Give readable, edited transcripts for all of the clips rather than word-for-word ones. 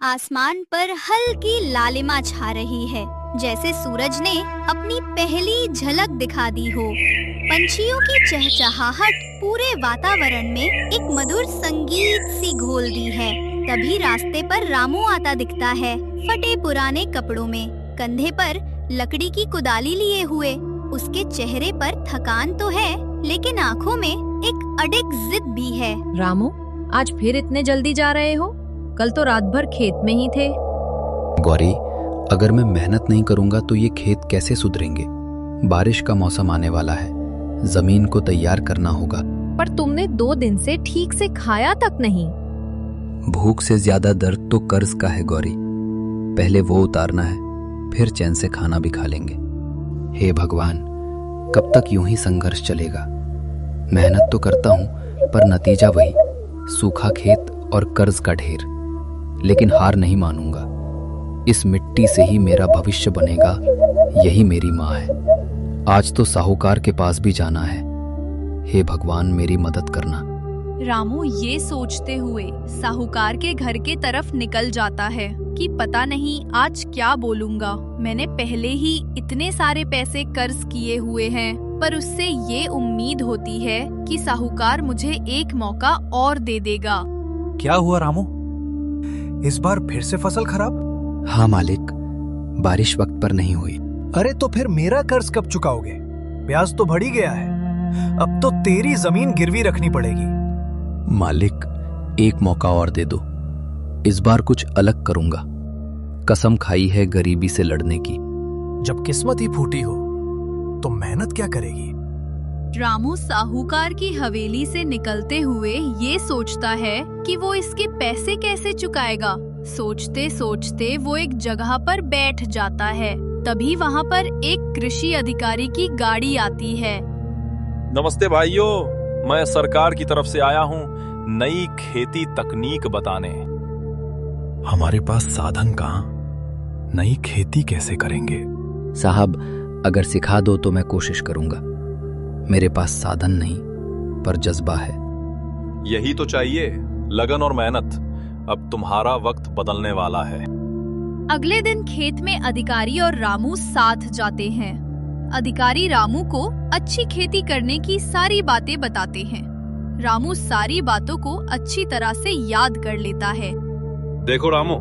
आसमान पर हल्की लालिमा छा रही है, जैसे सूरज ने अपनी पहली झलक दिखा दी हो। पंछियों की चहचहाहट पूरे वातावरण में एक मधुर संगीत सी घोल दी है। तभी रास्ते पर रामू आता दिखता है, फटे पुराने कपड़ों में, कंधे पर लकड़ी की कुदाली लिए हुए। उसके चेहरे पर थकान तो है, लेकिन आंखों में एक अडिग जिद भी है। रामू, आज फिर इतने जल्दी जा रहे हो? कल तो रात भर खेत में ही थे। गौरी, अगर मैं मेहनत नहीं करूंगा तो ये खेत कैसे सुधरेंगे? बारिश का मौसम आने वाला है, जमीन को तैयार करना होगा। पर तुमने 2 दिन से ठीक से खाया तक नहीं। भूख से ज्यादा दर्द तो कर्ज का है गौरी। पहले वो उतारना है, फिर चैन से खाना भी खा लेंगे। हे भगवान, कब तक यूं ही संघर्ष चलेगा? मेहनत तो करता हूं, पर नतीजा वही, सूखा खेत और कर्ज का ढेर। लेकिन हार नहीं मानूंगा। इस मिट्टी से ही मेरा भविष्य बनेगा, यही मेरी माँ है। आज तो साहूकार के पास भी जाना है। हे भगवान, मेरी मदद करना। रामू ये सोचते हुए साहूकार के घर के तरफ निकल जाता है कि पता नहीं आज क्या बोलूंगा। मैंने पहले ही इतने सारे पैसे कर्ज किए हुए हैं, पर उससे ये उम्मीद होती है कि साहूकार मुझे एक मौका और दे देगा। क्या हुआ रामू? इस बार फिर से फसल खराब? हाँ मालिक, बारिश वक्त पर नहीं हुई। अरे तो फिर मेरा कर्ज कब चुकाओगे? ब्याज तो बढ़ ही गया है। अब तो तेरी जमीन गिरवी रखनी पड़ेगी। मालिक, एक मौका और दे दो। इस बार कुछ अलग करूंगा। कसम खाई है गरीबी से लड़ने की। जब किस्मत ही फूटी हो तो मेहनत क्या करेगी? रामू साहूकार की हवेली से निकलते हुए ये सोचता है कि वो इसके पैसे कैसे चुकाएगा। सोचते सोचते वो एक जगह पर बैठ जाता है। तभी वहाँ पर एक कृषि अधिकारी की गाड़ी आती है। नमस्ते भाइयों, मैं सरकार की तरफ से आया हूँ नई खेती तकनीक बताने। हमारे पास साधन कहाँ? नई खेती कैसे करेंगे? साहब, अगर सिखा दो तो मैं कोशिश करूंगा। मेरे पास साधन नहीं, पर जज्बा है। यही तो चाहिए, लगन और मेहनत। अब तुम्हारा वक्त बदलने वाला है। अगले दिन खेत में अधिकारी और रामू साथ जाते हैं। अधिकारी रामू को अच्छी खेती करने की सारी बातें बताते हैं। रामू सारी बातों को अच्छी तरह से याद कर लेता है। देखो रामू,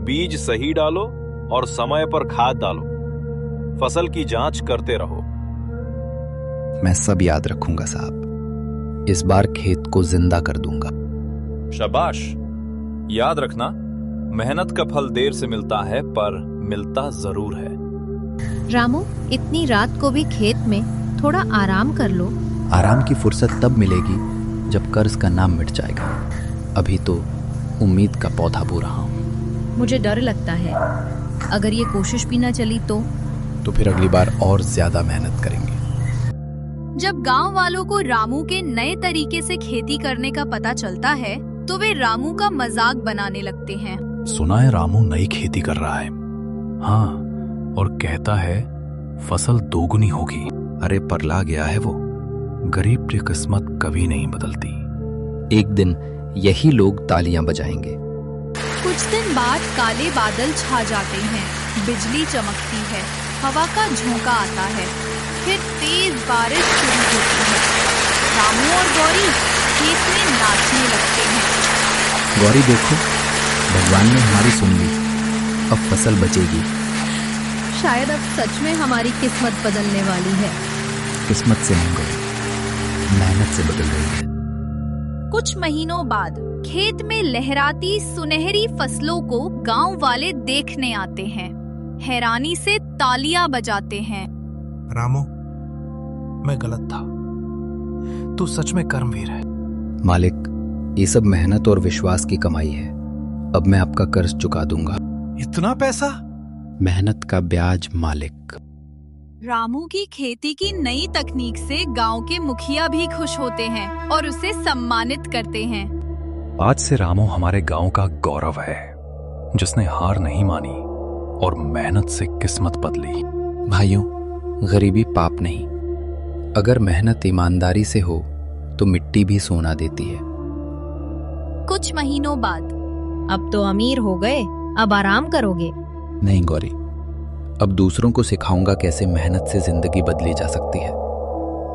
बीज सही डालो और समय पर खाद डालो। फसल की जांच करते रहो। मैं सब याद रखूंगा साहब। इस बार खेत को जिंदा कर दूंगा। शाबाश। याद रखना, मेहनत का फल देर से मिलता है, पर मिलता जरूर है। रामू, इतनी रात को भी खेत में थोड़ा आराम कर लो। आराम की फुर्सत तब मिलेगी जब कर्ज का नाम मिट जाएगा। अभी तो उम्मीद का पौधा बो रहा हूँ। मुझे डर लगता है, अगर ये कोशिश भी न चली तो फिर अगली बार और ज्यादा मेहनत करेंगे। जब गांव वालों को रामू के नए तरीके से खेती करने का पता चलता है, तो वे रामू का मजाक बनाने लगते हैं। सुना है रामू नई खेती कर रहा है। हाँ, और कहता है फसल दोगुनी होगी। अरे परला गया है वो। गरीब की किस्मत कभी नहीं बदलती। एक दिन यही लोग तालियां बजाएंगे। कुछ दिन बाद काले बादल छा जाते हैं, बिजली चमकती है, हवा का झोंका आता है, फिर तेज बारिश शुरू होती है। रामू और गौरी खेत में नाचने लगते हैं। गौरी देखो, भगवान ने हमारी सुन ली। अब फसल बचेगी। शायद अब सच में हमारी किस्मत बदलने वाली है। किस्मत से नहीं गौरी, मेहनत से बदल रही है। कुछ महीनों बाद खेत में लहराती सुनहरी फसलों को गांव वाले देखने आते हैं। हैरानी से तालियां बजाते हैं। रामू, मैं गलत था। तू सच में कर्मवीर है। मालिक, ये सब मेहनत और विश्वास की कमाई है। अब मैं आपका कर्ज चुका दूंगा। इतना पैसा? मेहनत का ब्याज मालिक। रामू की खेती की नई तकनीक से गांव के मुखिया भी खुश होते हैं और उसे सम्मानित करते हैं। आज से रामू हमारे गांव का गौरव है, जिसने हार नहीं मानी और मेहनत से किस्मत बदली। भाइयों, गरीबी पाप नहीं। अगर मेहनत ईमानदारी से हो तो मिट्टी भी सोना देती है। कुछ महीनों बाद अब तो अमीर हो गए, अब आराम करोगे? नहीं गौरी, अब दूसरों को सिखाऊंगा कैसे मेहनत से जिंदगी बदली जा सकती है।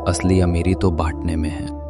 असली अमीरी तो बांटने में है।